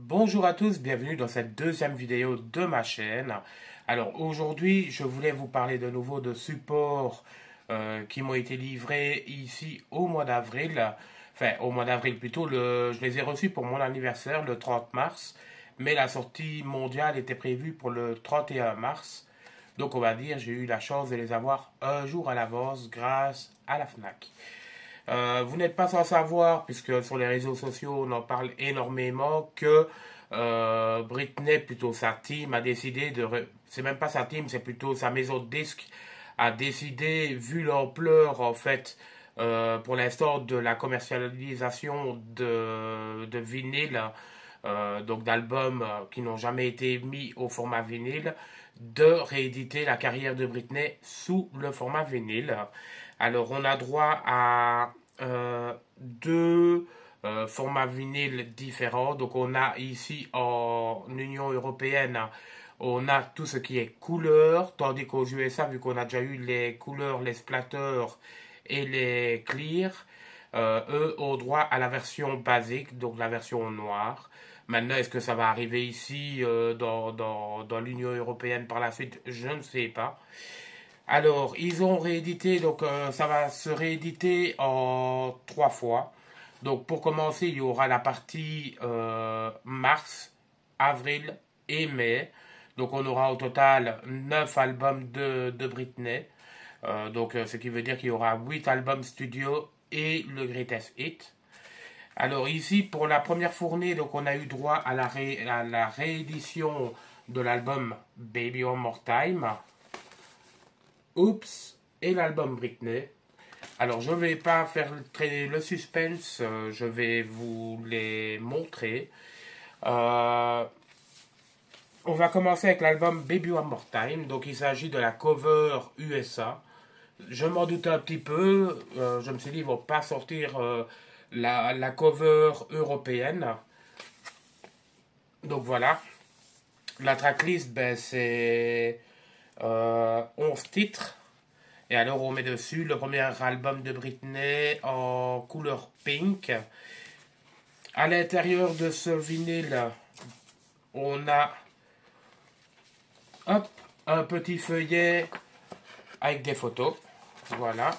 Bonjour à tous, bienvenue dans cette deuxième vidéo de ma chaîne. Alors aujourd'hui, je voulais vous parler de nouveau de supports qui m'ont été livrés ici au mois d'avril. Enfin, au mois d'avril plutôt, je les ai reçus pour mon anniversaire le 30 mars. Mais la sortie mondiale était prévue pour le 31 mars. Donc on va dire, j'ai eu la chance de les avoir un jour à l'avance grâce à la FNAC. Vous n'êtes pas sans savoir, puisque sur les réseaux sociaux on en parle énormément, que Britney, plutôt sa team, a décidé de... C'est même pas sa team, c'est plutôt sa maison de disques, a décidé, vu l'ampleur en fait, pour l'instant de la commercialisation de vinyle, donc d'albums qui n'ont jamais été mis au format vinyle, de rééditer la carrière de Britney sous le format vinyle. Alors, on a droit à deux formats vinyles différents. Donc, on a ici en Union européenne, on a tout ce qui est couleur, tandis qu'aux USA, vu qu'on a déjà eu les couleurs, les splatters et les clear, eux ont droit à la version basique, donc la version noire. Maintenant, est-ce que ça va arriver ici dans l'Union européenne par la suite? Je ne sais pas. Alors, ils ont réédité, donc ça va se rééditer en 3 fois. Donc, pour commencer, il y aura la partie mars, avril et mai. Donc, on aura au total 9 albums de Britney. Ce qui veut dire qu'il y aura 8 albums studio et le Greatest Hit. Alors, ici, pour la première fournée, donc on a eu droit à à la réédition de l'album Baby One More Time. Oops et l'album Britney. Alors je vais pas faire traîner le suspense, je vais vous les montrer. On va commencer avec l'album Baby One More Time. Donc il s'agit de la cover USA. Je m'en doutais un petit peu, je me suis dit ils vont pas sortir la cover européenne. Donc voilà. La tracklist, ben, c'est 11 titres. Et alors on met dessus le premier album de Britney en couleur pink. À l'intérieur de ce vinyle, on a hop, un petit feuillet avec des photos. Voilà.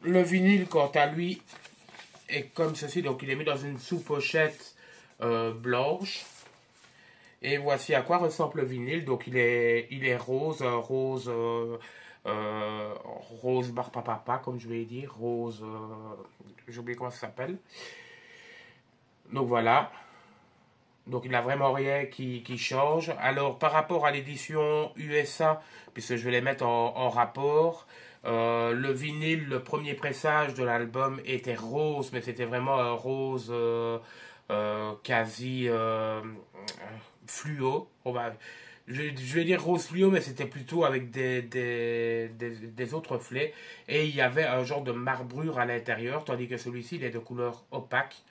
Le vinyle, quant à lui, est comme ceci. Donc il est mis dans une sous-pochette blanche. Et voici à quoi ressemble le vinyle. Donc il est rose, rose bar papa, comme je vais dire, rose, j'ai oublié comment ça s'appelle. Donc voilà. Donc il n'a vraiment rien qui change. Alors par rapport à l'édition USA, puisque je vais les mettre en rapport, le vinyle, le premier pressage de l'album était rose, mais c'était vraiment un rose quasi fluo. Je vais dire rose fluo, mais c'était plutôt avec des autres flets. Et il y avait un genre de marbrure à l'intérieur, tandis que celui-ci, il est de couleur opaque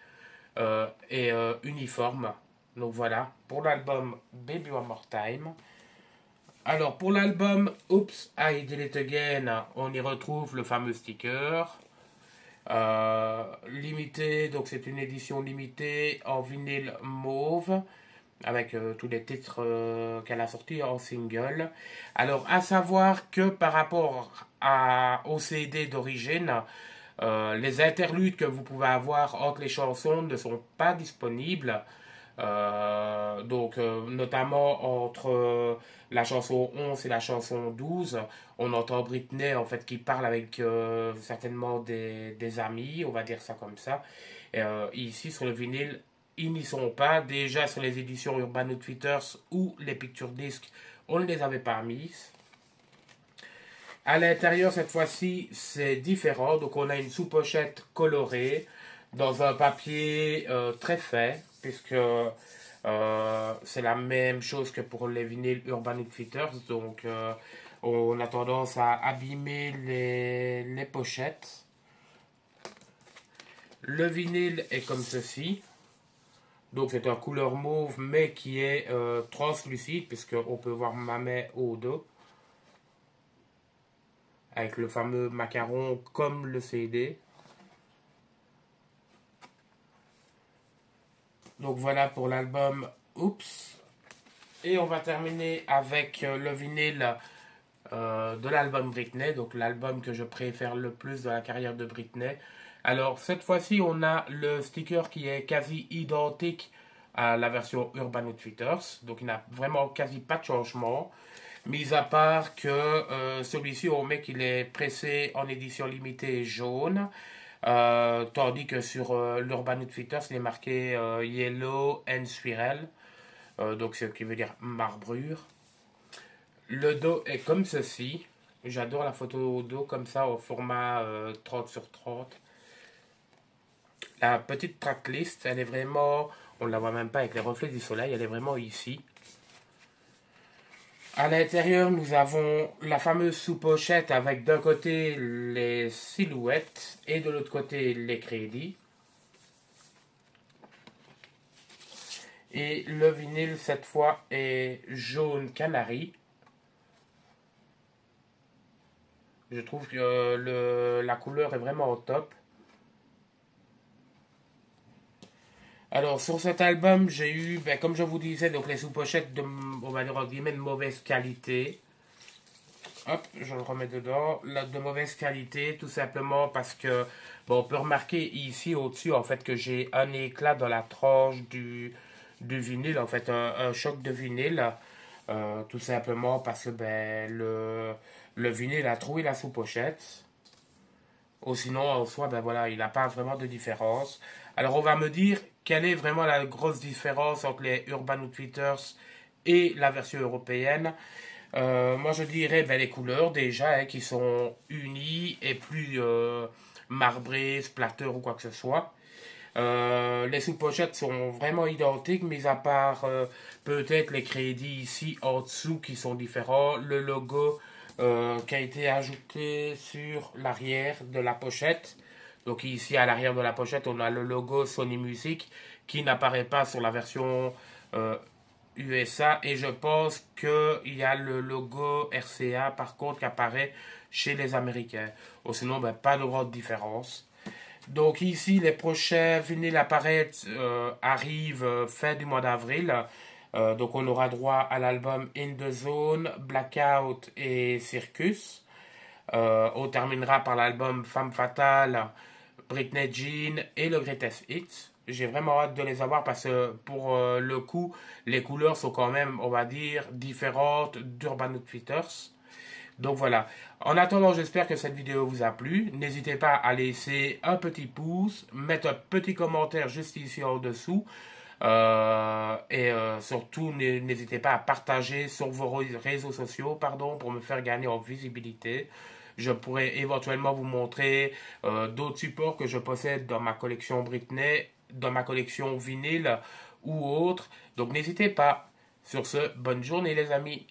et uniforme. Donc voilà, pour l'album Baby One More Time. Alors pour l'album Oops, I Did It Again, on y retrouve le fameux sticker. Limité, donc c'est une édition limitée en vinyle mauve avec tous les titres qu'elle a sortis en single. Alors à savoir que par rapport au CD d'origine, les interludes que vous pouvez avoir entre les chansons ne sont pas disponibles. Notamment entre la chanson 11 et la chanson 12, on entend Britney en fait qui parle avec certainement des amis, on va dire ça comme ça. Ici sur le vinyle, ils n'y sont pas. Déjà sur les éditions Urban Outfitters ou les Picture Disc, on ne les avait pas mises. À l'intérieur, cette fois-ci, c'est différent. Donc, on a une sous-pochette colorée dans un papier très fin, puisque c'est la même chose que pour les vinyles Urban Outfitters. Donc, on a tendance à abîmer les pochettes. Le vinyle est comme ceci. Donc, c'est un couleur mauve, mais qui est translucide, puisqu'on peut voir ma main au dos. Avec le fameux macaron comme le CD. Donc voilà pour l'album Oops. Et on va terminer avec le vinyle de l'album Britney, donc l'album que je préfère le plus dans la carrière de Britney. Alors cette fois-ci, on a le sticker qui est quasi identique à la version Urban Outfitters, donc il n'a vraiment quasi pas de changement, mis à part que celui-ci, on met qu'il est pressé en édition limitée jaune, tandis que sur l'Urban Outfitters, il est marqué Yellow and Swirl, donc ce qui veut dire marbrure. Le dos est comme ceci. J'adore la photo au dos comme ça au format 30 sur 30. La petite tracklist, elle est vraiment, on ne la voit même pas avec les reflets du soleil, elle est vraiment ici. À l'intérieur, nous avons la fameuse sous-pochette avec d'un côté les silhouettes et de l'autre côté les crédits. Et le vinyle, cette fois, est jaune canari. Je trouve que la couleur est vraiment au top. Alors, sur cet album, j'ai eu, comme je vous disais, donc les sous-pochettes de, on va dire, entre guillemets, de mauvaise qualité. Hop, je le remets dedans. Là, de mauvaise qualité, tout simplement parce que, bon, on peut remarquer ici au-dessus, en fait, que j'ai un éclat dans la tranche du vinyle, en fait, un choc de vinyle. Tout simplement parce que, le vinyle a trouvé la sous-pochette. Ou sinon, en soi, voilà, il n'a pas vraiment de différence. Alors, on va me dire quelle est vraiment la grosse différence entre les Urban Outfitters et la version européenne. Moi, je dirais les couleurs déjà, hein, qui sont unies et plus marbrées, splatter ou quoi que ce soit. Les sous-pochettes sont vraiment identiques, mis à part peut-être les crédits ici en dessous qui sont différents. Le logo qui a été ajouté sur l'arrière de la pochette. Donc ici à l'arrière de la pochette, on a le logo Sony Music qui n'apparaît pas sur la version USA. Et je pense qu'il y a le logo RCA par contre qui apparaît chez les Américains. Ou sinon, pas de grande différence. Donc ici, les prochains vinyles apparaissent arrivent fin du mois d'avril. Donc on aura droit à l'album In The Zone, Blackout et Circus. On terminera par l'album Femme Fatale, Britney Jean et le Greatest Hits. J'ai vraiment hâte de les avoir parce que pour le coup, les couleurs sont quand même, on va dire, différentes d'Urban Outfitters. Donc voilà. En attendant, j'espère que cette vidéo vous a plu. N'hésitez pas à laisser un petit pouce, mettre un petit commentaire juste ici en dessous. Surtout, n'hésitez pas à partager sur vos réseaux sociaux, pour me faire gagner en visibilité. Je pourrais éventuellement vous montrer d'autres supports que je possède dans ma collection Britney, dans ma collection vinyle ou autre. Donc n'hésitez pas. Sur ce, bonne journée les amis.